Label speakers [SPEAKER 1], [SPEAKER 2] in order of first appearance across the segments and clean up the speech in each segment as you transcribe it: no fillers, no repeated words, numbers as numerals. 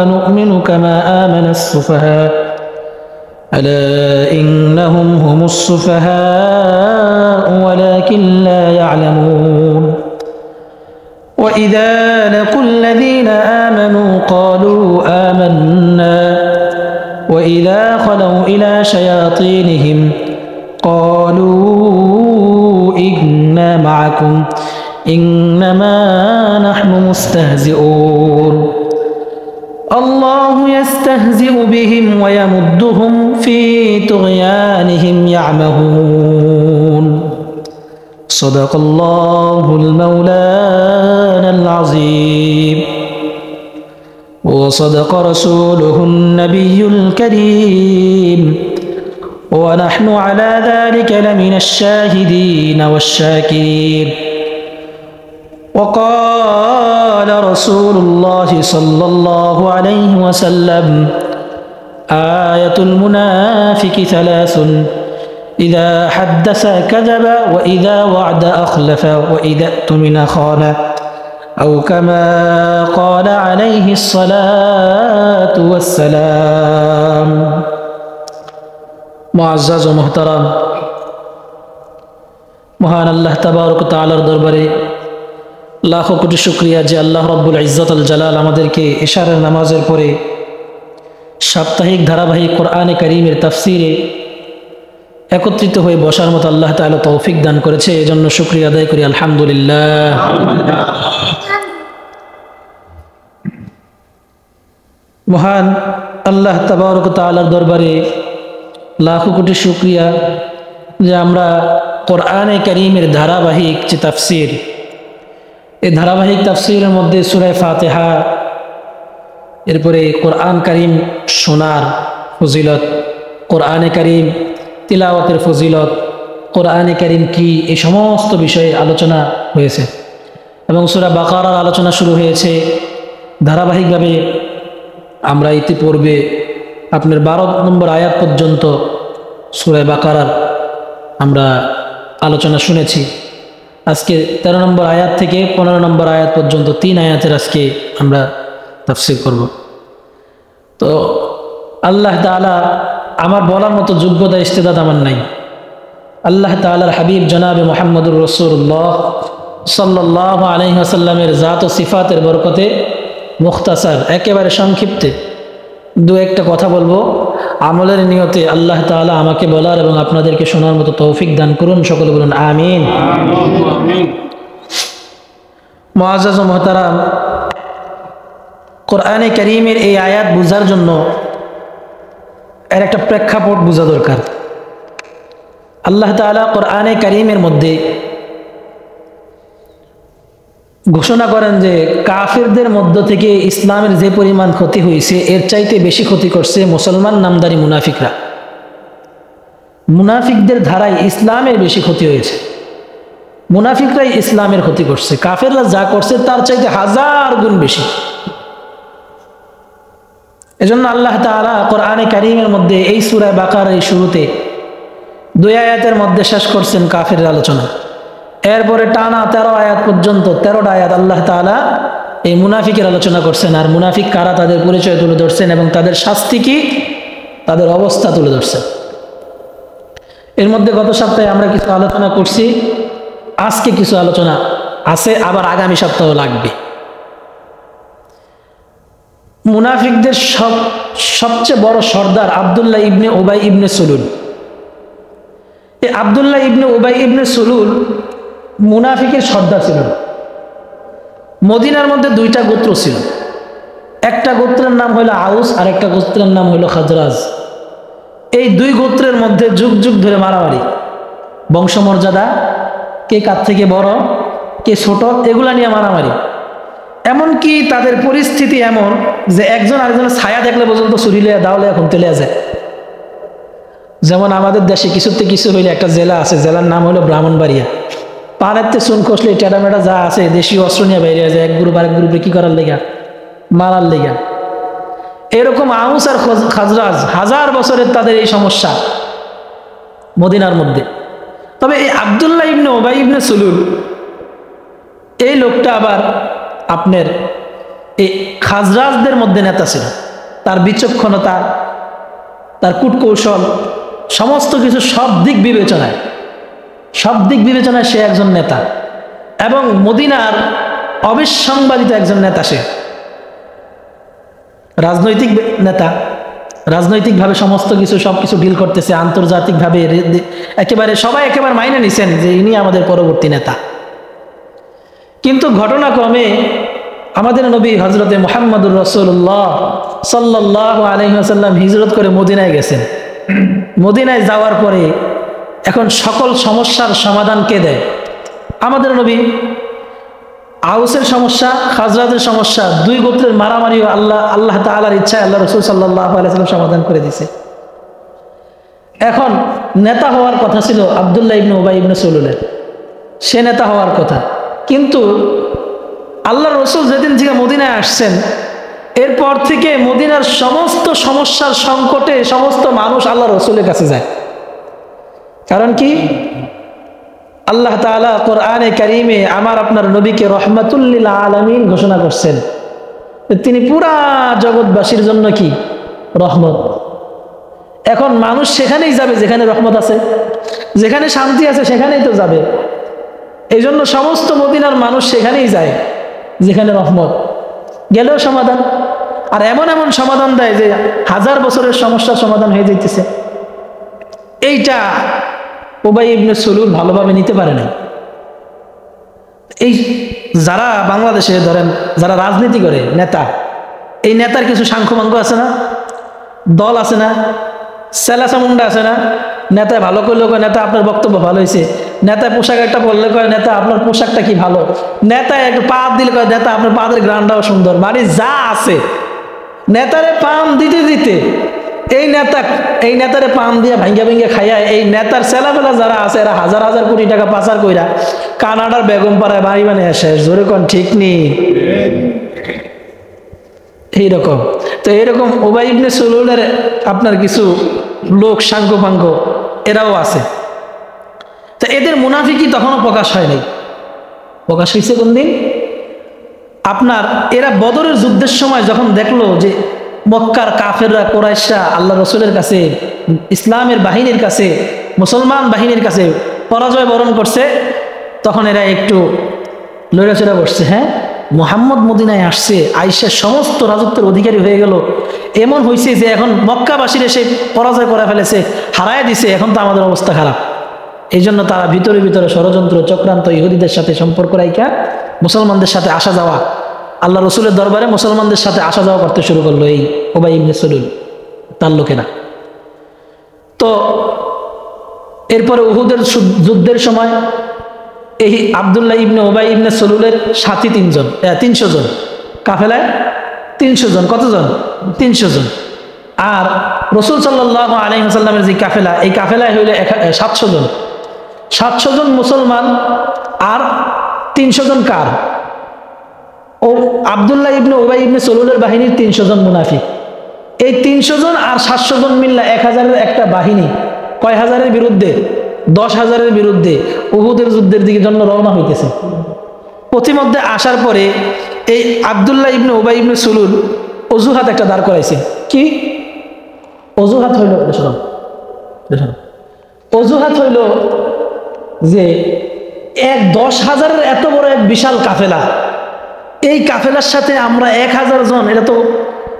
[SPEAKER 1] أنؤمن كما آمن السفهاء ألا إنهم هم السفهاء ولكن لا يعلمون وإذا لقوا الذين آمنوا قالوا آمنا وإذا خلوا إلى شياطينهم قالوا إنا معكم إنما نحن مستهزئون الله يستهزئ بهم ويمدهم في طغيانهم يعمهون صدق الله المولانا العظيم وصدق رسوله النبي الكريم ونحن على ذلك لمن الشاهدين والشاكرين وقال رسول الله صلى الله عليه وسلم آية المنافق ثلاث إذا حدث كذب وإذا وعد أخلف وإذا اؤتمن خان أو كما قال عليه الصلاة والسلام মুআজ্জাজ ও মুহতারাম মহান আল্লাহ তাবারক ওয়া তাআলার দরবারে লাখো কোটি শুকরিয়া যে আল্লাহ রাব্বুল ইজ্জত আল জালাল আমাদেরকে ইশারার নামাজের পরে সাপ্তাহিক ধারাবাহিক কোরআনে কারীমের তাফসীরে একত্রিত হয়ে বসার মতো আল্লাহ তাআলা তৌফিক দান করেছে এজন্য শুকরিয়া আদায় করি আলহামদুলিল্লাহ। মহান আল্লাহ তাবারক ওয়া তাআলার দরবারে লাখো কোটি শুকরিয়া যে আমরা কোরআনে কারীমের ধারাবাহিক যে তাফসীর এই ধারাবাহিক তাফসীরের মধ্যে সূরা ফাতিহা এরপরে কোরআন কারীম শোনার ফজিলত, কোরআনে কারীম তিলাওয়াতের ফজিলত, কোরআনে কারীম কি এই সমস্ত বিষয়ে আলোচনা হয়েছে এবং সূরা বাকারার আলোচনা শুরু হয়েছে। ধারাবাহিকভাবে আমরা ইতিপূর্বে আপনার 12 নম্বর আয়াত পর্যন্ত সূরা বাকারার আমরা আলোচনা শুনেছি। আজকে 13 নম্বর আয়াত থেকে 15 নম্বর আয়াত পর্যন্ত 3 আয়াতের আজকে আমরা তাফসীর করব। তো আল্লাহ তাআলা আমার বলার মতো যোগ্যতা ইস্তেদাদ আমার নাই। আল্লাহ তাআলার হাবিব জনাবে মুহাম্মদুর রাসূলুল্লাহ সাল্লাল্লাহু আলাইহি ওয়াসাল্লামের জাত ও সিফাতের বরকতে মুখতাসার একেবারে সংক্ষিপ্তে দু একটা কথা বলবো। আমলের নিয়তে আল্লাহ তাআলা আমাকে বলার এবং আপনাদেরকে শোনার মতো তৌফিক দান করুন, সকলে বলুন আমিন। মুআজ্জাজ ও মুহতারাম, কোরআনে কারীমের এই আয়াত বোঝার জন্য এর একটা প্রেক্ষাপট বোঝা দরকার। আল্লাহ তাআলা কোরআনে কারীমের মধ্যে ঘোষণা করেন যে কাফিরদের মধ্য থেকে ইসলামের যে পরিমাণ ক্ষতি হয়েছে এর চাইতে বেশি ক্ষতি করছে মুসলমান নামদারি মুনাফিকরা। মুনাফিকদের ধারায় ইসলামের বেশি ক্ষতি হয়েছে, মুনাফিকরাই ইসলামের ক্ষতি করছে, কাফেররা যা করছে তার চাইতে 1000 গুণ বেশি। এজন্য আল্লাহ তাআলা কোরআনে কারীমের মধ্যে এই সূরা বাকারার এই শুরুতে 2 আয়াতের মধ্যে শেষ করছেন কাফেরের আলোচনা, এরপরে টানা 13 আয়াত পর্যন্ত 13টা আয়াত আল্লাহ তাআলা এই মুনাফিকের আলোচনা করছেন, আর মুনাফিক কারা তাদের পরিচয় তুলে ধরছেন এবং তাদের শাস্তি কি, তাদের অবস্থা তুলে ধরছেন। এর মধ্যে গত সপ্তাহে আমরা কিছু আলোচনা করছি, আজকে কিছু আলোচনা আছে, আবার আগামী সপ্তাহ লাগবে। মুনাফিকদের সবচেয়ে বড় সর্দার আব্দুল্লাহ ইবনে উবাই ইবনে সুলুল। এই আব্দুল্লাহ ইবনে উবাই ইবনে সুলুল মুনাফিকের সর্দার ছিলেন। মদিনার মধ্যে 2টা গোত্র ছিল, একটা গোত্রের নাম হলো আউস আর একটা গোত্রের নাম হলো খাজরাজ। এই 2 গোত্রের মধ্যে যুগ যুগ ধরে মারামারি, বংশমর্যাদা, কে কার থেকে বড় কে ছোট, এগুলা নিয়ে মারামারি। এমনকি তাদের পরিস্থিতি এমন যে একজন আরেকজনের ছায়া দেখলে পর্যন্ত ছুরিলে দাওলে এখন তেলে যায়। যেমন আমাদের দেশে কিছুতে কিছু হইলে একটা জেলা আছে, জেলার নাম হলো ব্রাহ্মণবাড়িয়া। পাহাড়েতে চুন খসলে টেটামেটা যা আছে দেশীয় অস্ত্র নিয়ে বাইরে যায়, এক গ্রুপ আরেক গ্রুপে কি করার লেগা, মারার লেগা। এরকম আউস আর খাজরাজ 1000 বছরের তাদের এই সমস্যা মদিনার মধ্যে। তবে এই আব্দুল্লাহ ইবনে উবাই ইবনে সুলুল এই লোকটা আবার আপনার এই খাজরাজদের মধ্যে নেতা ছিল। তার বিচক্ষণতা, তার কূটকৌশল, সমস্ত কিছু সব দিক বিবেচনায় সে একজন নেতা, এবং মদিনার অবিসংবাদিত একজন নেতা। সে রাজনৈতিক নেতা, রাজনৈতিকভাবে সমস্ত কিছু সবকিছু ডিল করতেছে, আন্তর্জাতিকভাবে একেবারে সবাই একেবারে মাইনে নিছেন যে ইনি আমাদের পরবর্তী নেতা। কিন্তু ঘটনাক্রমে আমাদের নবী হজরতে মুহাম্মদুর রাসূলুল্লাহ সাল্লাল্লাহু আলাইহি ওয়াসাল্লাম হিজরত করে মদিনায় গেছেন। মদিনায় যাওয়ার পরে এখন সকল সমস্যার সমাধান কে দেয়? আমাদের নবী। আউসের সমস্যা, খাজরাজের সমস্যা, দুই গোত্রের মারামারিও আল্লাহ তাআলার ইচ্ছায় আল্লাহ রাসূল সাল্লাল্লাহু আলাইহি ওয়াসাল্লাম সমাধান করে দিয়েছে। এখন নেতা হওয়ার কথা ছিল আব্দুল্লাহ ইবনে উবাই ইবনে সুলুলের, সে নেতা হওয়ার কথা। কিন্তু আল্লাহ রসুল যেদিন থেকে মদিনায় আসছেন, এরপর থেকে মদিনার সমস্ত সমস্যার সংকটে সমস্ত মানুষ আল্লাহ রসুলের কাছে যায়। কারণ কি? আল্লাহ তাআলা কোরআনে কারীমে আমার আপনার নবীকে রহমাতুল লিল আলামিন ঘোষণা করছেন, তিনি পুরা জগৎবাসীর জন্য কি রহমত। এখন মানুষ সেখানেই যাবে যেখানে রহমত আছে, যেখানে শান্তি আছে সেখানেই তো যাবে। এই জন্য সমস্ত মদিনার মানুষ সেখানেই যায় যেখানে রহমত, গেলেও সমাধান। আর এমন এমন সমাধান দেয় যে 1000 বছরের সমস্যার সমাধান হয়ে যাইতেছে। এইটা উবাই ইবনে সুলুল ভালোভাবে নিতে পারে না। এই যারা বাংলাদেশে ধরেন যারা রাজনীতি করে নেতা, এই নেতার কিছু সাংখ্যমাঙ্গ আছে না, দল আছে না, সেলাসামুন্ডা আছে না। নেতায় ভালো করলে কয় নেতা আপনার বক্তব্য ভালো হয়েছে, নেতায় পোশাক একটা পরলে কয় নেতা আপনার পোশাকটা কি ভালো, নেতায় একটা পা দিলে কয় নেতা আপনার পাদের গ্রানটাও সুন্দর। মানে যা আছে নেতারে পাম দিতে দিতে এই নেতারে পাম দিয়ে ভাঙ্গা ভাঙ্গা খাইয়া এই নেতার সেলাবেলা যারা আছে এরা হাজার হাজার কোটি টাকা পাচার কইরা কানাডার বেগম পাড়ায় বাড়ি বানিয়ে শেষ। জোরে কোন ঠিক নেই? এইরকম তো এরকম উবাই ইবনে সুলুলের আপনার কিছু লোক সাংখ্যপাঙ্গ এরাও আছে। তো এদের মুনাফিকি তখনও প্রকাশ হয় নাই, প্রকাশ হয়েছে কোন দিন? আপনার এরা বদরের যুদ্ধের সময় যখন দেখলো যে মক্কার কাফেররা কুরাইশরা আল্লাহ রসুলের কাছে, ইসলামের বাহিনীর কাছে, মুসলমান বাহিনীর কাছে পরাজয় বরণ করছে, তখন এরা একটু লড়াচড়া করছে। হ্যাঁ, মুহাম্মদ মদিনায় আসছে, আয়েশার সমস্ত রাজত্বের অধিকারী হয়ে গেল। এমন হয়েছে যে এখন মক্কাবাসীর এসে পরাজয় করে ফেলেছে, হারায় দিছে, এখন তো আমাদের অবস্থা খারাপ। এই জন্য তারা ভিতরে ভিতরে ষড়যন্ত্র চক্রান্ত ইহুদিদের সাথে সম্পর্ক রাইখা মুসলমানদের সাথে আসা যাওয়া, আল্লাহ রসুলের দরবারে মুসলমানদের সাথে আসা যাওয়া করতে শুরু করলো এই উবাই ইবনে সুলুল তার লোকেরা। তো এরপরে উহুদের যুদ্ধের সময় এই আব্দুল্লাহ ইবনে উবাই ইবনে সুলুলের সাথী 300 জন কাফেলায়, 300 জন। কতজন? 300 জন। আর রসুল সাল্লাল্লাহু আলাইহি ওয়াসাল্লামের যে কাফেলা, এই কাফেলায় হইলে 700 জন। 700 জন মুসলমান আর 300 জন কার? ও আব্দুল্লাহ ইবনে উবাই ইবনে সুলুলের বাহিনীর 300 জন মুনাফিক। এই 300 জন আর 700 জন মিল্লা 1000-এর একটা বাহিনী কয় হাজারের বিরুদ্ধে? 10,000-এর বিরুদ্ধে উহুদের যুদ্ধের দিকে জন্য রওনা হইতেছে। পথিমধ্যে আসার পরে এই আব্দুল্লাহ ইবনে উবাই ইবনে সুলুল অজুহাত একটা দাঁড় করাইছে। কি অজুহাত হইল? অজুহাত হইল যে 10,000-এর এত বড় এক বিশাল কাফেলা, এই কাফেলার সাথে আমরা 1000 জন, এটা তো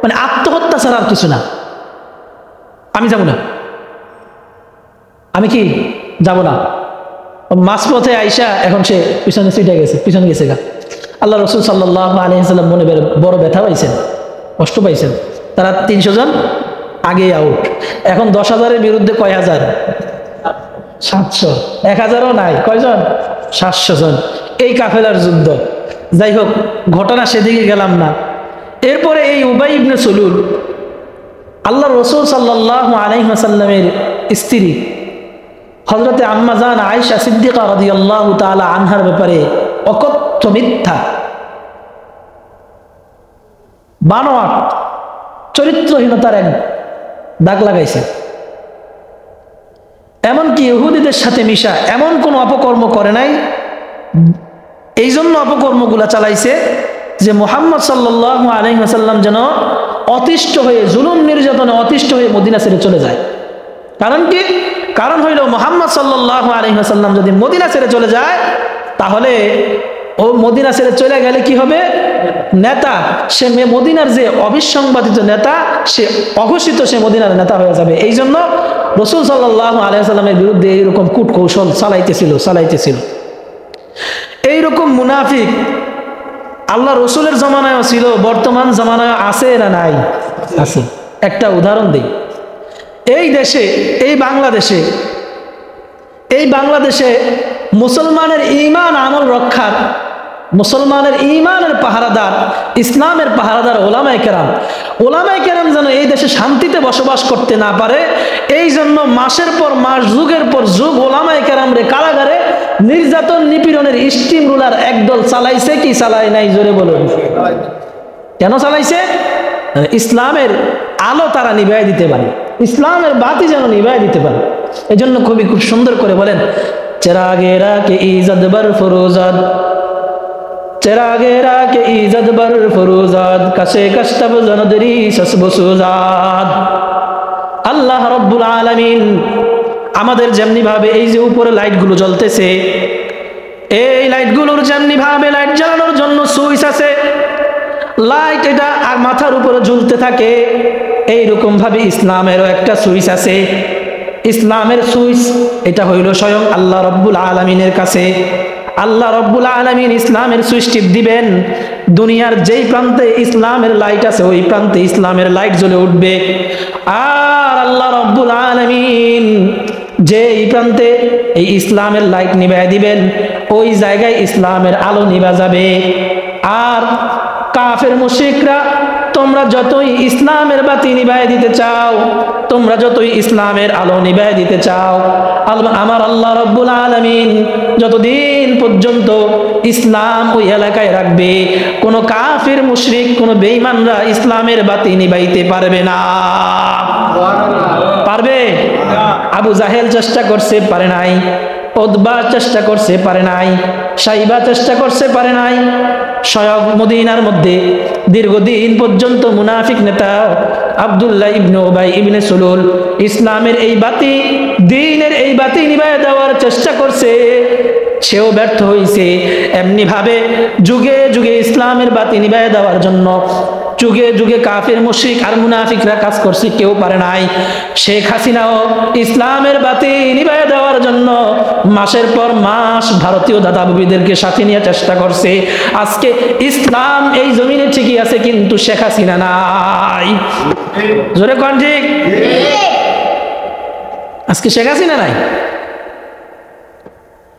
[SPEAKER 1] মানে আত্মহত্যা ছাড়া আর কিছু না। আমি যাব না, আমি কি যাব না। মাঝপথে আইসা এখন সে পিছনে গেছে গা। আল্লাহ রসুল সাল্লাল্লাহু আলাইহি ওয়াসাল্লাম মনে বড় ব্যথা পাইছেন, কষ্ট পাইছেন। তারা 300 জন আগে আউট। এখন 10,000-এর বিরুদ্ধে কয় হাজার? 700। 1000-ও নাই, কয়জন? 700 জন। এই কাফেলার যুদ্ধ। যাই হোক, ঘটনা সেদিকে গেলাম না। এরপরে এই উবাই ইবনে সুলুল আল্লাহ রসুল সাল্লাল্লাহু আলাইহি ওয়াসাল্লামের স্ত্রী হযরতে আম্মা জান আয়েশা সিদ্দিকা রাদিয়াল্লাহু তাআলা আনহার ব্যাপারে অকথ্য মিথ্যা, বানোয়াট, চরিত্রহীনতার এক দাগ লাগাইছে। এমনকি ইহুদিদের সাথে মিশা এমন কোন অপকর্ম করে নাই। এই জন্য অপকর্মগুলা চালাইছে যে মুহাম্মদ সাল্লাল্লাহু আলাইহি ওয়াসাল্লাম যেন অতিষ্ঠ হয়ে, জুলুম নির্যাতনে অতিষ্ঠ হয়ে মদিনা ছেড়ে চলে যায়। কারণ কি? কারণ হইল মুহাম্মদ সাল্লাল্লাহু আলাইহি ওয়াসাল্লাম যদি মদিনা ছেড়ে চলে যায়, তাহলে ও মদিনা ছেড়ে চলে গেলে কি হবে? নেতা, সে মদিনার যে অবিসংবাদিত নেতা, সে অঘোষিত, সে মদিনার নেতা হয়ে যাবে। এই জন্য রাসূল সাল্লাল্লাহু আলাইহি ওয়াসাল্লামের বিরুদ্ধে এইরকম কূটকৌশল চালাইতেছিল। এইরকম মুনাফিক আল্লাহ রসুলের জমানায়ও ছিল, বর্তমান জমানায় আছে না নাই? আছে। একটা উদাহরণ দিই। এই দেশে, এই বাংলাদেশে মুসলমানের ঈমান আমল রক্ষার, মুসলমানের ঈমানের পাহারাদার, ইসলামের পাহারাদার ওলামায়ে কেরাম যেন এই দেশে শান্তিতে বসবাস করতে না পারে, এই জন্য মাসের পর মাস, যুগের পর যুগ ওলামায়ে কেরামরে কারাগারে নির্যাতন নিপীড়নের স্টিম রুলার একদল চালাইছে কি চালায় নাই? জোরে বলুন। কেন চালাইছে? ইসলামের আলো তারা নিভাই দিতে পারে, ইসলামের বাতি যেন নিভাই দিতে পারে। এই জন্য কবি খুব সুন্দর করে বলেন, চেরাগেরা কে ইজ্জত বার ফরোজাদ, চেরাগেরা কে ইজ্জত বার ফরোজাদ, কাশে কষ্টব জনদরি সসব সুজাদ। আল্লাহ রাব্বুল আলামিন আমাদের যেমনি ভাবে এই যে উপরে লাইটগুলো জ্বলতেছে, এই লাইটগুলোর যেমনি ভাবে লাইট জ্বালানোর জন্য সুইচ আছে, লাইট এটা আর মাথার উপরে ঝুলতে থাকে, এইরকম ভাবে ইসলামেরও একটা সুইচ আছে। ইসলামের সুইচ এটা হইল স্বয়ং আল্লাহ রাব্বুল আলামিনের কাছে। আল্লাহ রাব্বুল আলামিন ইসলামের সুইচ টিপ দিবেন, দুনিয়ার যেই প্রান্তে ইসলামের লাইট আছে ওই প্রান্তে ইসলামের লাইট জ্বলে উঠবে। আর আল্লাহ রাব্বুল আলামিন যেই প্রান্তে এই ইসলামের লাইট নিভাই দিবেন, ওই জায়গায় ইসলামের আলো নিভা যাবে। আর কাফের মুশরিকরা, তোমরা যতই ইসলামের বাতি নিভাই দিতে চাও, তোমরা যতই ইসলামের আলো নিভাই দিতে চাও, আমার আল্লাহ রাব্বুল আলামিন যতদিন পর্যন্ত ইসলাম ওই এলাকায় রাখবে, কোন কাফের মুশরিক, কোন বেঈমানরা ইসলামের বাতি নিভাইতে পারবে না। পারবে? আবু জাহেল চেষ্টা করছে, পারে নাই। উতবা চেষ্টা করছে, পারে নাই। সাইবা চেষ্টা করছে, পারে নাই। স্বয়ং মদিনার মধ্যে দীর্ঘদিন পর্যন্ত মুনাফিক নেতা আব্দুল্লাহ ইবনে উবাই ইবনে সুলুল ইসলামের এই বাতি, দ্বীনের এই বাতি নিভাইয়া দেওয়ার চেষ্টা করছে, সেও ব্যর্থ হয়েছে। এমনি ভাবে যুগে যুগে ইসলামের বাতি নিভাইয়া দেওয়ার জন্য যুগে যুগে কাফের মুশরিক আর মুনাফিকরা কাজ করছে, কেউ পারে নাই। শেখ হাসিনাও ইসলামের বাতি নিভাইয়া দেওয়ার জন্য মাসের পর মাস ভারতীয় দাদাবাবুদেরকে সাথে নিয়ে চেষ্টা করছে। আজকে ইসলাম এই জমিনে ঠিকই আছে, কিন্তু শেখ হাসিনা নাই। জোরে কোন ঠিক? আজকে শেখ হাসিনা নাই।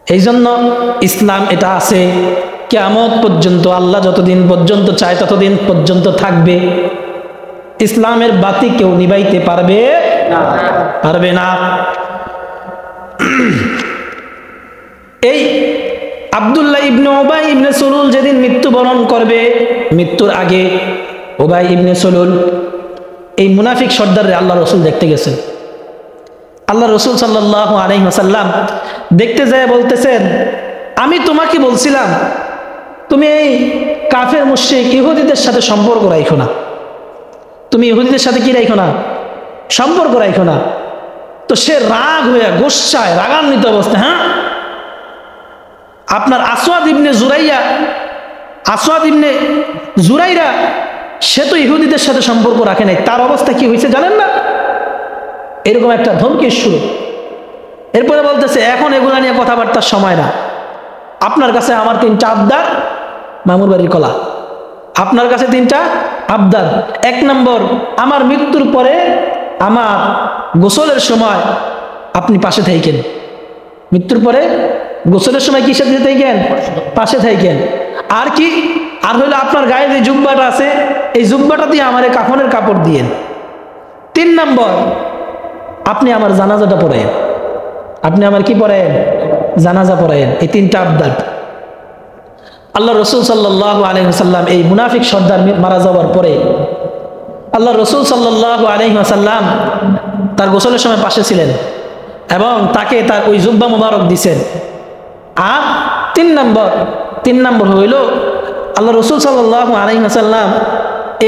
[SPEAKER 1] এই জন্য ইসলাম এটা আছে কিয়ামত পর্যন্ত, আল্লাহ যতদিন পর্যন্ত চায় ততদিন পর্যন্ত থাকবে। ইসলামের বাতি কেউ নিভাইতে পারবে না। এই আব্দুল্লাহ ইবনে উবাই ইবনে সুলুল যেদিন মৃত্যুবরণ করবে, মৃত্যুর আগে উবাই ইবনে সুলুল এই মুনাফিক সর্দারে আল্লাহ রসুল দেখতে গেছেন। আল্লাহ রসুল সাল্লাল্লাহু আলাইহি ওয়াসাল্লাম দেখতে যায় বলতেছেন, আমি তোমাকে বলছিলাম তুমি এই কাফের মুশরিক ইহুদিদের সাথে সম্পর্ক রাখো না, তুমি ইহুদিদের সাথে কি রাখো না? সম্পর্ক রাখো না। তো সে রাগ হয়ে, গোসায়, রাগান্বিত অবস্থা, হ্যাঁ আপনার আসওয়াদ ইবনে জুরাইরা সে তো ইহুদিদের সাথে সম্পর্ক রাখে নাই, তার অবস্থা কি হয়েছে জানেন না? এরকম একটা ধমকির সুর। এরপরে বলতেছে, এখন এগুলা নিয়ে কথাবার্তার সময় না, আপনার কাছে আমার 3টা আবদার, মামুর বাড়ির কলা, আপনার কাছে 3টা আবদার। 1 নম্বর, আমার মৃত্যুর পরে আমার গোসলের সময় আপনি পাশে থাকেন। মৃত্যুর পরে গোসলের সময় কিসের দিকে থাকেন? পাশে থাকেন। আর কি? আর হইলো আপনার গায়ে যে জুব্বাটা আছে, এই জুব্বাটা দিয়ে আমার কাফনের কাপড় দিয়েন। 3 নম্বর, আপনি আমার জানাজাটা পড়েন। আপনি আমার কি পড়েন? জানাজা পড়েন। এই 3টা আবদার। আল্লাহ রসুল সাল্লাল্লাহু আলাইহি ওয়াসাল্লাম এই মুনাফিক সর্দার মারা যাওয়ার পরে আল্লাহ রসুল সাল্লাল্লাহু আলাইহি ওয়াসাল্লাম তার গোসলের সময় পাশে ছিলেন এবং তাকে তার ওই জুব্বা মুবারক দিছেন। আর 3 নম্বর হইল আল্লাহ রসুল সাল্লাল্লাহু আলাইহি ওয়াসাল্লাম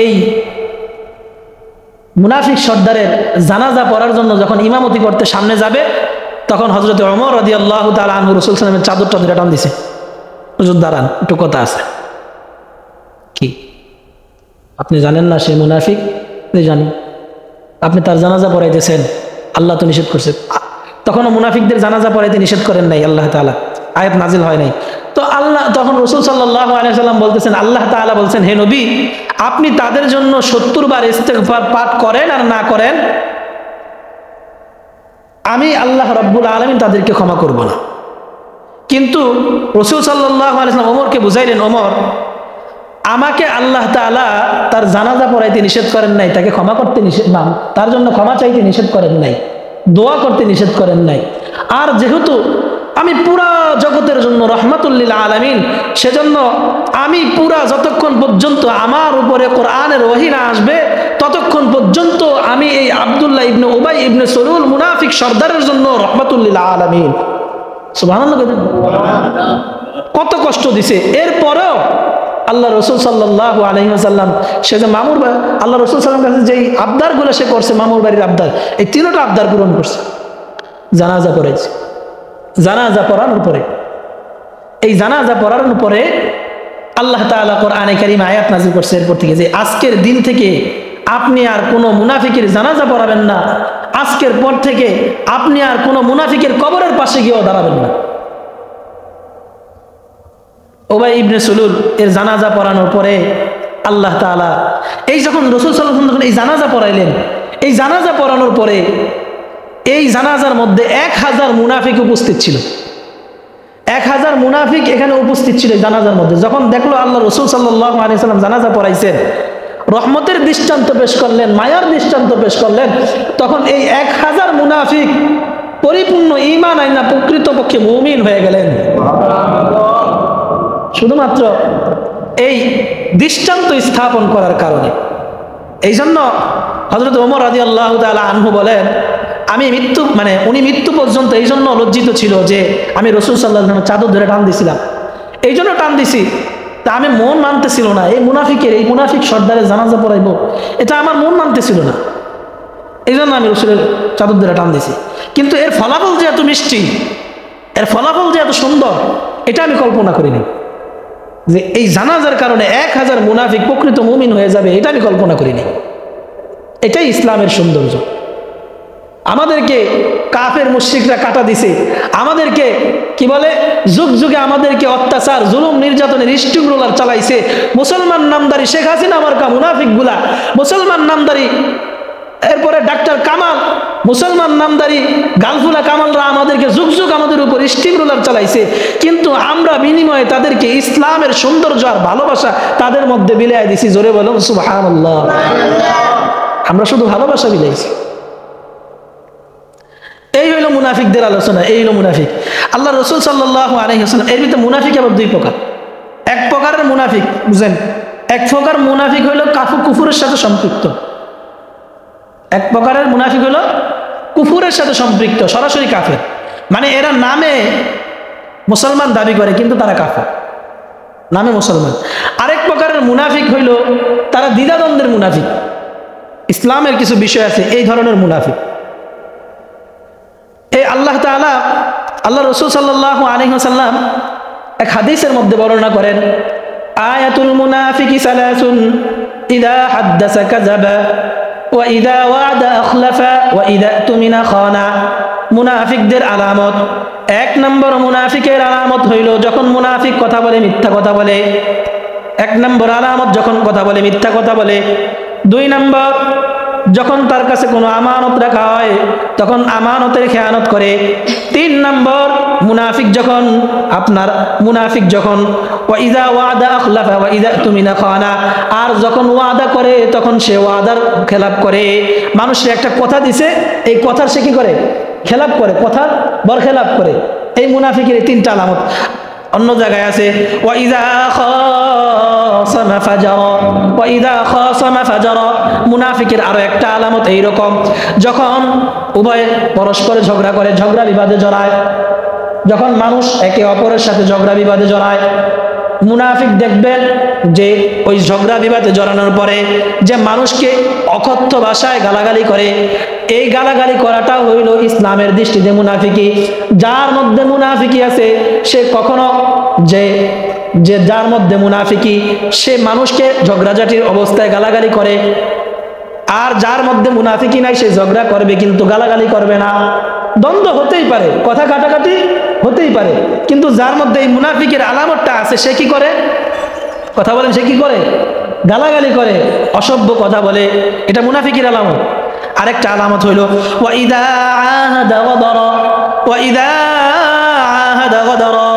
[SPEAKER 1] এই মুনাফিক সর্দারের জানাজা পড়ার জন্য যখন ইমামতি করতে সামনে যাবে, তখন হযরত ওমর রাদিয়াল্লাহু তাআলা আনহু রাসূল সাল্লাল্লাহু আলাইহি ওয়াসাল্লামের চাদরটা ধরে টান দিছে, হুজুর দাঁড়ান, একটু কথা আছে। কি আপনি জানেন না সে মুনাফিক? জানি। আপনি তার জানাজা পড়াইতেছেন, আল্লাহ তো নিষেধ করছে। তখনও মুনাফিকদের জানাজা পড়াইতে নিষেধ করেন নাই আল্লাহ তাআলা, আয়াত নাজিল হয় নাই। তো আল্লাহ তখন রাসূল সাল্লাল্লাহু আলাইহি ওয়াসাল্লাম বলতেছেন, আল্লাহ তাআলা বলছেন, হে নবী, আপনি তাদের জন্য 70 বার ইস্তেগফার পাঠ করেন আর না করেন, আমি আল্লাহ রাব্বুল আলামিন তাদেরকে ক্ষমা করব না। কিন্তু রাসূল সাল্লাল্লাহু আলাইহি ওয়াসাল্লাম ওমরকে বুঝাইলেন, ওমর, আমাকে আল্লাহ তাআলা তার জানাজা পড়াইতে নিষেধ করেন নাই, তাকে ক্ষমা করতে নিষেধ, তার জন্য ক্ষমা চাইতে নিষেধ করেন নাই, দোয়া করতে নিষেধ করেন নাই। আর যেহেতু আমি পুরা জগতের জন্য রহমাতুল লিল আলামিন, সেজন্য আমি পুরা যতক্ষণ পর্যন্ত আমার উপরে কোরআনের ওহী না আসবে ততক্ষণ পর্যন্ত আমি এই আব্দুল্লাহ ইবনে উবাই ইবনে সলুল মুনাফিক সর্দারের জন্য রহমাতুল লিল আলামিন। সুবহানাল্লাহ। কত কষ্ট দিছে, এরপরেও আল্লাহ রসুল সাল্লাল্লাহু আলাইহি ওয়াসাল্লাম সে যে মামুর, আল্লাহ রসুল সাল্লাল্লাহু আলাইহি ওয়াসাল্লাম কাছে যেই আবদারগুলো সে করছে, মামুর বাড়ির আবদার, এই তিনটা আবদার পূরণ করছে। জানাজা পড়াইছে, জানাজা পড়ানোর পরে, এই জানাজা পড়ানোর পরে আল্লাহ তাআলা কোরআনে কারীম আয়াত নাযিল করছে এরপর থেকে, যে আজকের দিন থেকে আপনি আর কোনো মুনাফিকের জানাজা পড়াবেন না, আজকের পর থেকে আপনি আর কোনো মুনাফিকের কবরের পাশে গিয়েও দাঁড়াবেন না। উবাই ইবনে সলুল এর জানাজা পড়ানোর পরে আল্লাহ তাআলা এই যখন রাসূল সাল্লাল্লাহু আলাইহি ওয়াসাল্লাম এই জানাজা পড়াইলেন, এই জানাজা পড়ানোর পরে এই জানাজার মধ্যে 1000 মুনাফিক উপস্থিত ছিল। 1000 মুনাফিক এখানে উপস্থিত ছিল জানাজার মধ্যে। যখন দেখলো আল্লাহ রাসূল সাল্লাল্লাহু আলাইহি ওয়াসাল্লাম জানাজা পড়াইছেন, রহমতের দৃষ্টান্ত পেশ করলেন, মায়ার দৃষ্টান্ত পেশ করলেন, তখন এই 1000 মুনাফিক পরিপূর্ণ ঈমান আইনা প্রকৃতপক্ষে মুমিন হয়ে গেলেন, শুধুমাত্র এই দৃষ্টান্ত স্থাপন করার কারণে। এই জন্য হযরত ওমর রাদিয়াল্লাহু তাআলা আনহু বলেন, আমি মৃত্যু উনি মৃত্যু পর্যন্ত এই জন্য লজ্জিত ছিল যে আমি রাসূল সাল্লাল্লাহু আলাইহি ওয়াসাল্লামের চাদর ধরে টান দিছিলাম, এই জন্য টান দিছি, তা আমি মন মানতেছিল না এই মুনাফিক সর্দারের জানাজা পড়াইবো, এটা আমার মন মানতেছিল না, এই জন্য আমি রাসূলের চাদর ধরে টান দিছি। কিন্তু এর ফলাফল যে এত মিষ্টি, এর ফলাফল যে এত সুন্দর, এটা আমি কল্পনা করিনি, যে এই জানাজার কারণে 1000 মুনাফিক প্রকৃত মুমিন হয়ে যাবে, এটা আমি কল্পনা করিনি। এটাই ইসলামের সৌন্দর্য। আমাদেরকে কাফের মুশরিকরা কাটা দিছে, আমাদেরকে কি বলে যুগ যুগে আমাদেরকে অত্যাচার, জুলুম, নির্যাতনের স্টিম রোলার চালাইছে মুসলমান নামদারি শেখ হাসিনা মার্কা মুনাফিকগুলা, মুসলমান নামদারি, এরপরে ডাক্তার কামাল, মুসলমান নামদারি গালফুলা কামালরা আমাদেরকে যুগ যুগ আমাদের উপর স্টিম রোলার চালাইছে। কিন্তু আমরা বিনিময়ে তাদেরকে ইসলামের সৌন্দর্য আর ভালোবাসা তাদের মধ্যে বিলায় দিছি। জোরে বলুন সুবহানাল্লাহ। আমরা শুধু ভালোবাসা বিলাইছি। এই হইল মুনাফিকদের আলোচনা, এই হইল মুনাফিক। আল্লাহ রাসূল সাল্লাল্লাহু আলাইহি ওয়াসাল্লাম এর ভিতরে মুনাফিক আবার দুই প্রকার। এক প্রকারের মুনাফিক বুঝেন, এক প্রকার মুনাফিক হইল কুফরের সাথে সম্পৃক্ত, এক প্রকারের মুনাফিক হলো কুফরের সাথে সম্পৃক্ত, সরাসরি কাফের, মানে এরা নামে মুসলমান দাবি করে কিন্তু তারা কাফের, নামে মুসলমান। আরেক প্রকারের মুনাফিক হইল তারা দ্বিধাদ্বন্দ্বের মুনাফিক, ইসলামের কিছু বিষয় আছে, এই ধরনের মুনাফিক। এই আল্লাহ তাআলা, আল্লাহ রাসূল সাল্লাল্লাহু আলাইহি ওয়াসাল্লাম এক হাদিসের মধ্যে বর্ণনা করেন, আয়াতুল মুনাফিকি সালাসুন ইযা হাদাসা কাযাবা ওয়া ইযা ওয়াদা আখলাফা ওয়া ইযা তুমিনা খানা। মুনাফিকদের আলামত, এক নম্বর মুনাফিকের আলামত হইল যখন মুনাফিক কথা বলে মিথ্যা কথা বলে, এক নম্বর আলামত যখন কথা বলে মিথ্যা কথা বলে। দুই নম্বর যখন তার কাছে কোনো আমানত রাখা হয় তখন আমানতের খেয়ানত করে। তিন নম্বর মুনাফিক যখন ওয়া ইযা ওয়াদা আখলাফা ওয়া ইযা তুমিনা খানা, আর যখন ওয়াদা করে তখন সে ওয়াদার খেলাপ করে। মানুষের একটা কথা দিছে, এই কথার সে কি করে? খেলাপ করে, কথার বরখেলাপ করে। এই মুনাফিকের তিনটা আলামত। অন্য জায়গায় আছে ওয়া ইযা খাসামা ফাজারা ওয়া ইযা খাসামা ফাজারা। মুনাফিকের আরো একটা আলামত এইরকম, যখন উভয়ে পরস্পরে ঝগড়া করে, ঝগড়া বিবাদে জড়ায়, যখন মানুষ একে অপরের সাথে ঝগড়া বিবাদে জড়ায় মুনাফিক দেখবেন যে ওই ঝগড়া বিবাদে জড়ানোর পরে যে মানুষকে অকথ্য ভাষায় গালাগালি করে, এই গালাগালি করাটাও হইল ইসলামের দৃষ্টিতে মুনাফিকি। যার মধ্যে মুনাফিকি আছে সে কখনো যে যার মধ্যে মুনাফিকি সে মানুষকে ঝগড়াঝাটির অবস্থায় গালাগালি করে, আর যার মধ্যে মুনাফিকি নাই সে ঝগড়া করবে কিন্তু গালাগালি করবে না। দ্বন্দ্ব হতেই পারে, কথা কাটাকাটি হতেই পারে, কিন্তু যার মধ্যে এই মুনাফিকের আলামতটা আছে সে কি করে? কথা বলেন, সে কি করে? গালাগালি করে, অসভ্য কথা বলে, এটা মুনাফিকের আলামত। আরেকটা আলামত হইল ওয়াইদা আহাদা গাদারা, ওয়াইদা আহাদা গাদারা,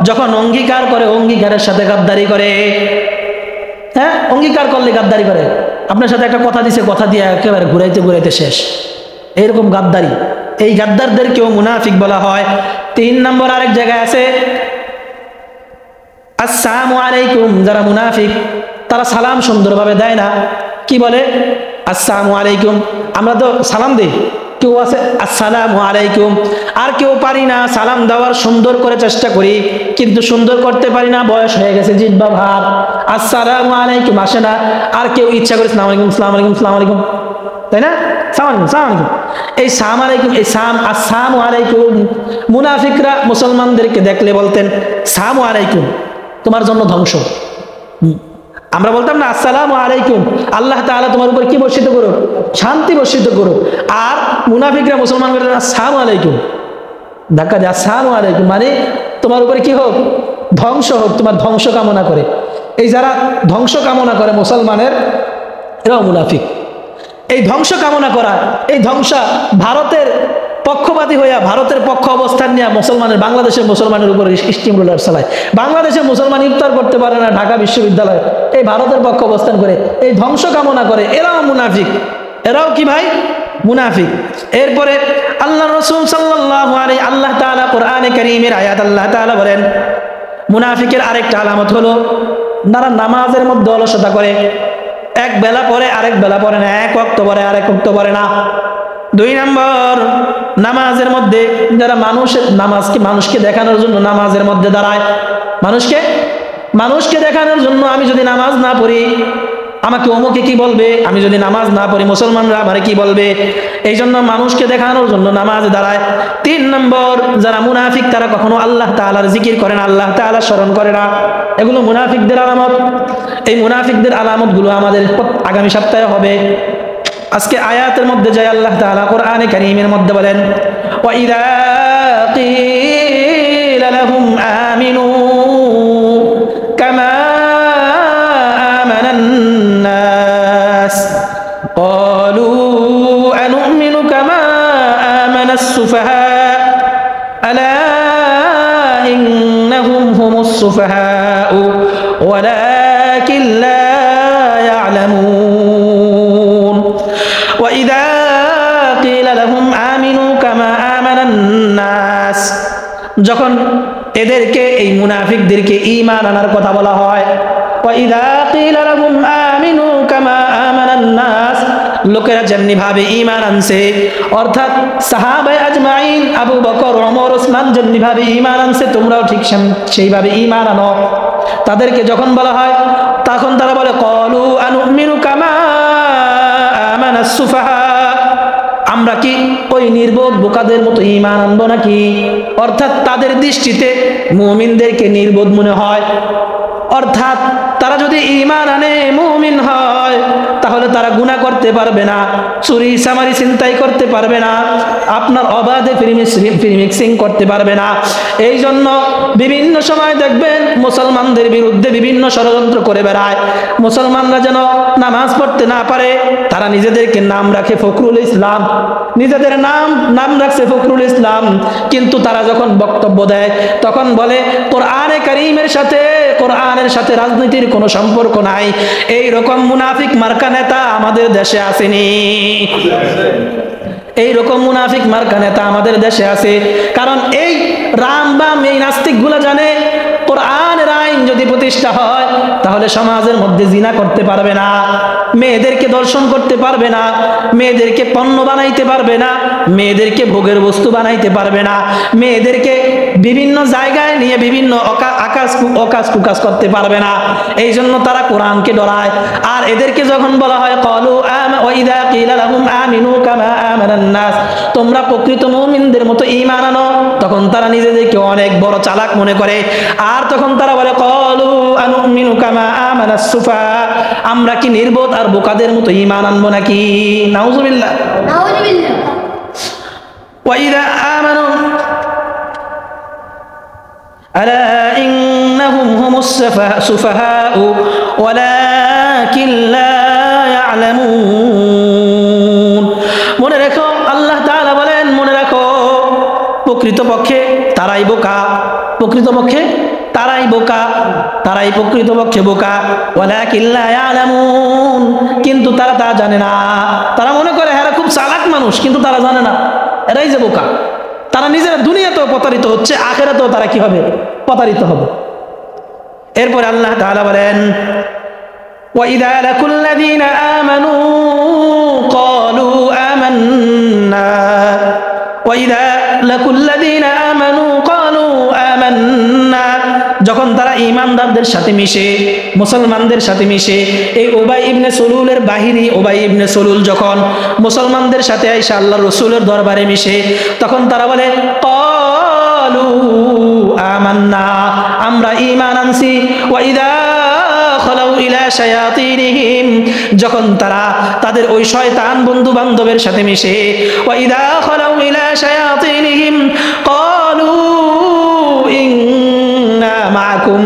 [SPEAKER 1] যখন অঙ্গীকার করে অঙ্গীকারের সাথে গাদ্দারি করে। হ্যাঁ, অঙ্গীকার করলে গাদ্দারি করে। আপনার সাথে একটা কথা দিছে, কথা দিয়ে একেবারে ঘুরাইতে ঘুরাইতে শেষ, এইরকম গাদ্দারি। এই গাদ্দারদেরকেও মুনাফিক বলা হয়। 3 নম্বর আরেক জায়গায় আছে আসসালামু আলাইকুম, যারা মুনাফিক তারা সালাম সুন্দরভাবে দেয় না। কি বলে? আসসালামু আলাইকুম। আমরা তো সালাম দিই, কেউ আছে আসসালামু আলাইকুম, আর কেউ পারি না সালাম দেওয়ার, সুন্দর করে চেষ্টা করি কিন্তু সুন্দর করতে পারি না, বয়স হয়ে গেছে, জিহ্বা ভার, আসসালামু আলাইকুম আসে না। আর কেউ ইচ্ছা করে সালাম আলাইকুম, সালাম আলাইকুম, সালাম আলাইকুম, তাই না? সালাম আলাইকুম, সালাম আলাইকুম, এই সালাম আলাইকুম, এই আসসালামু আলাইকুম। মুনাফিকরা মুসলমানদেরকে দেখলে বলতেন সালামু আলাইকুম, তোমার জন্য ধ্বংস। আমরা বলতাম না আসসালামু আলাইকুম, আল্লাহ তাআলা তোমার উপর কি বর্ষিত করুক? শান্তি বর্ষিত করুক। আর মুনাফিকরা মুসলমান বলতেন আসসালামু আলাইকুম, ধাক্কা দিয়ে আসসালামু আলাইকুম, মানে তোমার উপরে কি হোক? ধ্বংস হোক, তোমার ধ্বংস কামনা করে। এই যারা ধ্বংস কামনা করে মুসলমানের, এরাও মুনাফিক। এই ধ্বংস কামনা করা, এই ধ্বংসা ভারতের পক্ষপাতী হইয়া ভারতের পক্ষ অবস্থান নিয়ে মুসলমানের, বাংলাদেশের মুসলমানের উপর স্টিম রোলার চালায়। বাংলাদেশের মুসলমান ইফতার করতে পারে না ঢাকা বিশ্ববিদ্যালয়ে, এই ভারতের পক্ষ অবস্থান করে এই ধ্বংস কামনা করে, এরাও মুনাফিক। এরাও কি ভাই? মুনাফিক। এরপরে আল্লাহ রাসূল সাল্লাল্লাহু আলাইহি, আল্লাহ তাআলা কোরআনে কারীমের আয়াত আল্লাহ তাআলা বলেন মুনাফিকের আরেকটা আলামত হলো তারা নামাজের মধ্যে অলসতা করে। এক বেলা পরে আরেক বেলা পরে না, এক ওয়াক্ত পরে আরেক ওয়াক্ত পরে না। 2 নম্বর, নামাজের মধ্যে যারা মানুষকে দেখানোর জন্য নামাজের মধ্যে দাঁড়ায়, মানুষকে দেখানোর জন্য, আমি যদি নামাজ না পড়ি আমাকে অমুকে কি বলবে, আমি যদি নামাজ না পড়ি মুসলমানরা আমারে কি বলবে, এই জন্য মানুষকে দেখানোর জন্য নামাজ দাঁড়ায়। 3 নম্বর, যারা মুনাফিক তারা কখনো আল্লাহ তাআলার জিকির করে না, আল্লাহ তাআলা স্মরণ করে না। এগুলো মুনাফিকদের আলামত। এই মুনাফিকদের আলামতগুলো আমাদের আগামী সপ্তাহে হবে। আজকে আয়াতের মধ্যে যাই, আল্লাহ তাআলা কোরআনে কারীমের মধ্যে বলেন ওয়াইদা কিলা লাহুম আমিনু কামা আমানান নাস ক্বালু আনুমিনু কামা আমানাস সুফাহা আলা ইন্নাহুম হুমুস সুফাহা ওয়ালাকিন লা ইয়ালামুন। وإذا قيل لهم آمنوا كما آمن الناس, যখন এদেরকে এই মুনাফিকদেরকে ঈমান আনার কথা বলা হয়, وإذا قيل لهم آمنوا كما آمن الناس, লোকেরা যেমনি ভাবে ঈমান আনছে, অর্থাৎ সাহাবায়ে আজমাইন আবু বকর, ওমর, ওসমান যেমনি ভাবে ঈমান আনছে তোমরাও ঠিক সেইভাবে ঈমান আনো। তাদেরকে যখন বলা হয় তখন তারা বলে ক্বালু আনুমিনু কামা আমানাস সুফাহা, আমরা কি ওই নির্বোধ বোকাদের মতো ঈমান আনবো নাকি? অর্থাৎ তাদের দৃষ্টিতে মুমিনদেরকে নির্বোধ মনে হয়। অর্থাৎ তারা যদি ঈমান আনে, মুমিন হয়, তাহলে তারা গুনাহ করতে পারবে না, চুরি চামারি ছিনতাই করতে পারবে না, আপনার অবাধে ফ্রি মিক্সিং করতে পারবে না। এই জন্য বিভিন্ন সময় দেখবেন মুসলমানদের বিরুদ্ধে বিভিন্ন ষড়যন্ত্র করে বেড়ায়। মুসলমানরা যেন নামাজ পড়তে না পারে, তারা নিজেদেরকে নাম রাখে ফখরুল ইসলাম, নিজেদের নাম রাখছে ফখরুল ইসলাম, কিন্তু তারা যখন বক্তব্য দেয় তখন বলে কোরআনে কারীমের সাথে রাজনীতির কোনো সম্পর্ক নাই। এই রকম মুনাফিক মার্কা নেতা আমাদের দেশে আসেনি, এই রকম মুনাফিক মার্কা নেতা আমাদের দেশে আছে। কারণ এই রাম বাম এই নাস্তিকগুলো জানে কোরআনের আইন যদি প্রতিষ্ঠা হয় তাহলে সমাজের মধ্যে জিনা করতে পারবে না, মেয়েদেরকে দর্শন করতে পারবে না, মেয়েদেরকে পণ্য বানাইতে পারবে না, মেয়েদেরকে ভোগের বস্তু বানাইতে পারবে না, মেয়েদেরকে বিভিন্ন জায়গায় নিয়ে বিভিন্ন অকাজ কুকাজ করতে পারবে না। এই জন্য তারা কোরআনকে ডরায়। আর এদেরকে যখন বলা হয় ক্বালু ওয়াইদা কিলা লাহুম আমিনু কামা আমানান নাস, তোমরা প্রকৃত মুমিনদের মতো ঈমান আনো, তখন তারা নিজেদেরকে অনেক বড় চালাক মনে করে। আর তখন তারা বলে ক্বালু আনুমিনু কামা আমানাস সুফা, আমরা কি নির্বোধ আর বোকাদের মতো ঈমান আনবো নাকি? নাউজুবিল্লাহ নাউজুবিল্লাহ। ওয়াইদা আমানু আলা ইন্নাহুম হুমুস সুফাহাউ ওয়ালাকিন লা ইয়ালামুন। মনে রাখো, আল্লাহ তাআলা বলেন মনে রাখো, প্রকৃতপক্ষে তারাই বোকা, প্রকৃতপক্ষে তারাই বোকা, তারাই প্রকৃতপক্ষে বোকা। ওয়ালাকিন লা ইয়ালামুন, কিন্তু তারা তা জানে না। তারা মনে করে এরা খুব চালাক মানুষ, কিন্তু তারা জানে না এরাই যে বোকা। তারা নিজেরা দুনিয়াতেও প্রতারিত হচ্ছে, আখিরাতেও তারা কি হবে? প্রতারিত হবে। এরপর আল্লাহ তাআলা বলেন وَإِذَا لَقُوا الَّذِينَ آمَنُوا قَالُوا آمَنَّا وَإِذَا لَقُوا الَّذِينَ آمَنُوا قَالُوا آمَنَّا, যখন তারা ঈমানদারদের সাথে মিশে, মুসলমানদের সাথে মিশে, এই উবাই ইবনে সুলুলের বাহিনী উবাই ইবনে সুলুল যখন মুসলমানদের সাথে আইসা আল্লাহর রাসূলের দরবারে মিশে, তখন তারা বলে ক্বালু আমান্না, আমরা ঈমান আনছি। ওয়াইদা খালাউ ইলা শায়াতিনহিম, যখন তারা তাদের ওই শয়তান বন্ধু বান্ধবের সাথে মিশে, ওয়াইদা খালাউ ইলা শায়াতিনহিম ক্বালু ইন্না মাআকুম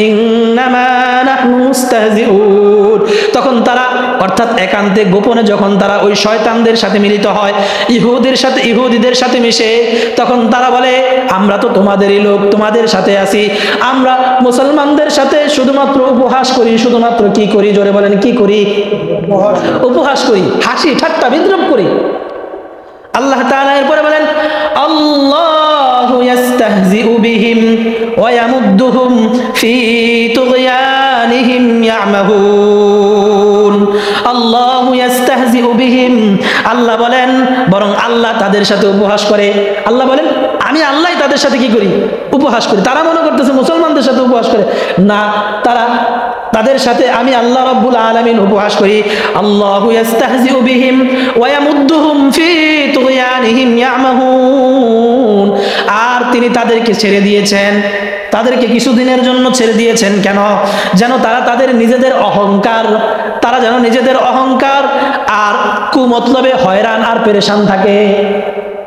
[SPEAKER 1] ইন্নামা নাহনু মুস্তাহজিউন, তখন তারা অর্থাৎ একান্তে গোপনে যখন তারা ওই শয়তানদের সাথে মিলিত হয়, ইহুদিদের সাথে মিশে, তখন তারা বলে আমরা তো তোমাদেরই লোক, তোমাদের সাথে আছি, আমরা মুসলমানদের সাথে শুধুমাত্র উপহাস করি, শুধুমাত্র কি করি? জোরে বলেন, কি করি? উপহাস করি, হাসি ঠাট্টা বিদ্রূপ করি। আল্লাহ তাআলা এরপরে বলেন আল্লাহু ইস্তাহজিউ বিহিম ওয়া ইয়ামুদ্দুহুম ফি তুগয়ানিহিম ইয়ামাহুন। আল্লাহু ইস্তাহজিউ বিহিম, আল্লাহ বলেন বরং আল্লাহ তাদের সাথে উপহাস করে। আল্লাহ বলেন আমি আল্লাহই তাদের সাথে কি করি? উপহাস করি। তারা মনে করতেছে মুসলমানদের সাথে উপহাস করে, না, তাদের সাথে আমি আল্লাহ রাব্বুল আলামিন উপহাস করি। আল্লাহু ইস্তাহজিউ বিহিম ওয়া ইয়ামুদ্দুহুম ফি তুগয়ানিহিম ইয়ামাহুন, আর তিনি তাদেরকে ছেড়ে দিয়েছেন, তাদেরকে কিছুদিনের জন্য ছেড়ে দিয়েছেন। কেন? যেন তারা তাদের নিজেদের অহংকার, তারা যেন নিজেদের অহংকার আর কুমতলবে হয়রান আর পেরেশান থাকে।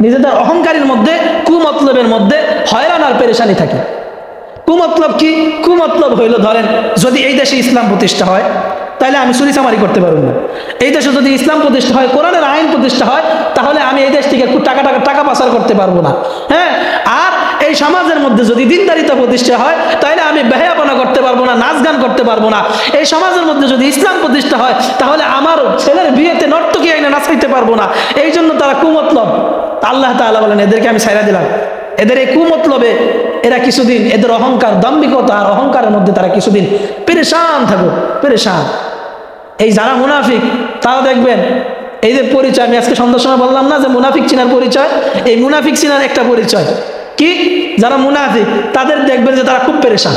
[SPEAKER 1] নিজেদের অহংকারের মধ্যে, কুমতলবের মধ্যে হয়রান আর পেরেশানি থাকে। কুমতলব কি? কুমতলব হইল, ধরেন যদি এই দেশে ইসলাম প্রতিষ্ঠা হয় তাহলে আমি চুরি চামারি করতে পারবো না। এই দেশে যদি ইসলাম প্রতিষ্ঠা হয়, কোরআনের আইন প্রতিষ্ঠা হয়, তাহলে আমি এই দেশ থেকে টাকা পাচার করতে পারবো না। হ্যাঁ, আর এই সমাজের মধ্যে যদি দিনদারিতা প্রতিষ্ঠা হয় তাহলে আমি বেহায়াপনা করতে পারবো না, নাচ গান করতে পারবো না। এই সমাজের মধ্যে যদি ইসলাম প্রতিষ্ঠা হয় তাহলে আমার ছেলের বিয়েতে নর্তকী আইনে নাচাইতে পারবো না। এই জন্য তারা কুমতলব। আল্লাহ তাআলা বলেন এদেরকে আমি ছাইড়া দিলাম। এদের এই কুমতলবে এরা কিছুদিন, এদের অহংকার, দাম্ভিকতা আর অহংকারের মধ্যে তারা কিছুদিন পেরেশান থাকুক, পেরেশান। এই যারা মুনাফিক তারা দেখবেন, এই যে পরিচয় আমি আজকে সন্ধ্যার সময় বললাম না যে মুনাফিক চিনার পরিচয়, এই মুনাফিক চিনার একটা পরিচয় কি? যারা মুনাফিক তাদের দেখবেন যে তারা খুব পেরেশান,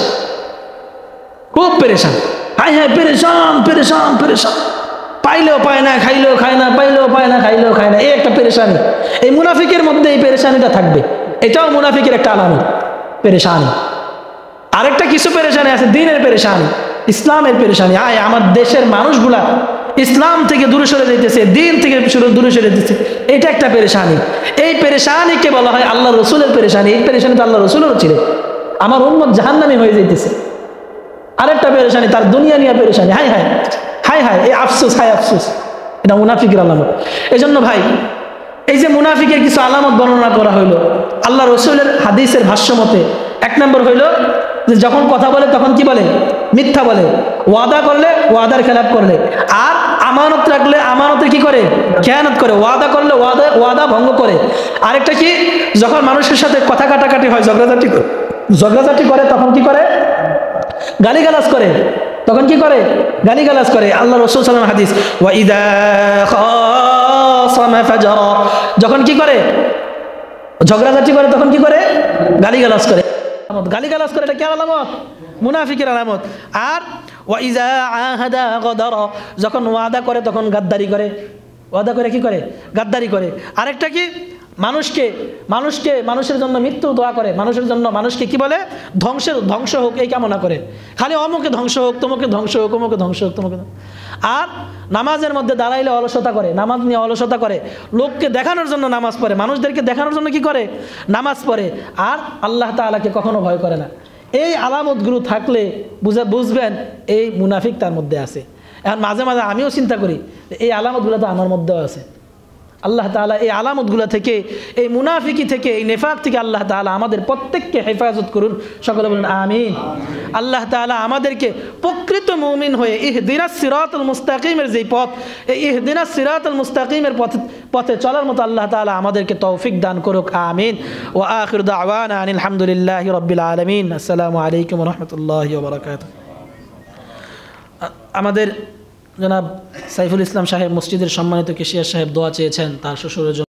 [SPEAKER 1] খুব পেরেশান। হাই হাই পেরেশান পেরেশান পেরেশান, পাইলেও পায় না, খাইলেও খায় না, পাইলেও পায় না, খাইলেও খায় না, এই একটা পেরেশানি। এই মুনাফিকের মধ্যে এই পেরেশানিটা থাকবে, এটাও মুনাফিকের একটা আলামত, পেরেশানি। আরেকটা কিছু পেরেশানি আছে, দিনের পেরেশানি, ইসলামের পেরেশানি। আয় আমার দেশের মানুষগুলা ইসলাম থেকে দূরে সরে যাইতেছে, দিন থেকে দূরে সরে যেতেছে, এটা একটা পেরেশানি। এই পেরেশানিকে বলা হয় আল্লাহ রসুলের পেরেশানি। এই পেরেশানি তো আল্লাহ রসুলেরও ছিল, আমার উম্মত জাহান্নামী হয়ে যাইতেছে। আরেকটা পেরেশানি তার দুনিয়া নিয়ে পেরেশানি। হাই হাই হাই হাই, এই আফসোস, হাই আফসোস, এটা মুনাফিকের আলামত। এই জন্য ভাই, এই যে মুনাফিকের কিছু আলামত বর্ণনা করা হইলো আল্লাহ রসুলের হাদিসের ভাষ্য মতে, এক নম্বর হইল যে যখন কথা বলে তখন কি বলে? মিথ্যা বলে। ওয়াদা করলে ওয়াদার খেলাপ করলে, আর আমানত রাখলে আমানতের কি করে? খেয়ানত করে। ওয়াদা করলে ওয়াদা ভঙ্গ করে। আরেকটা কি? যখন মানুষের সাথে কথা কাটাকাটি হয়, ঝগড়াঝাটি করে তখন কি করে? গালিগালাজ করে। তখন কি করে? গালিগালাজ করে। আল্লাহ রাসূল সাল্লাল্লাহু আলাইহি হাদিস, ওয়া ইযা খাসামা ফাজারা, যখন কি করে? ঝগড়াঝাটি করে, তখন কি করে? গালিগালাজ করে। গালিগালাজ করে, এটা কি আলামত? মুনাফিকের আলামত। আর ওয়া ইযা আহাদা গাদারা, যখন ওয়াদা করে তখন গাদ্দারি করে। ওয়াদা করে কি করে? গাদ্দারি করে। আরেকটা কি? মানুষের জন্য মৃত্যু দোয়া করে, মানুষের জন্য মানুষকে কি বলে? ধ্বংস হোক এই কামনা করে, খালি অমুকে ধ্বংস হোক, তোমাকে ধ্বংস হোক, অমুকে ধ্বংস হোক, তোমাকে। আর নামাজের মধ্যে দাঁড়াইলে অলসতা করে, নামাজ নিয়ে অলসতা করে, লোককে দেখানোর জন্য নামাজ পড়ে, মানুষদেরকে দেখানোর জন্য কি করে? নামাজ পড়ে। আর আল্লাহ তাআলাকে কখনো ভয় করে না। এই আলামতগুলো থাকলে বুঝবেন এই মুনাফিক তার মধ্যে আছে। এখন মাঝে মাঝে আমিও চিন্তা করি এই আলামতগুলো তো আমার মধ্যেও আছে। আল্লাহ তাআলা এই আলামতগুলো থেকে, এই মুনাফিকি থেকে, এই নেফাক থেকে আল্লাহ তাআলা আমাদের প্রত্যেককে হেফাজত করুন। সকলে বলুন আমিন। আল্লাহ তাআলা আমাদেরকে প্রকৃত মুমিন হয়ে ইহদিনাস সিরাতাল মুস্তাকিমের যেই পথ, এই ইহদিনাস সিরাতাল মুস্তাকিমের পথে চলার মতো আল্লাহ তাআলা আমাদেরকে তৌফিক দান করুক। আমিন। ওয়া আখিরু দাওয়ানা আনিল হামদুলিল্লাহি রাব্বিল আলামিন। আসসালামু আলাইকুম ওয়া রাহমাতুল্লাহি ওয়া বারাকাতুহু। আমাদের জনাব সাইফুল ইসলাম সাহেব মসজিদের সম্মানিত কেশিয়া সাহেব দোয়া চেয়েছেন তার শ্বশুরের জন্য।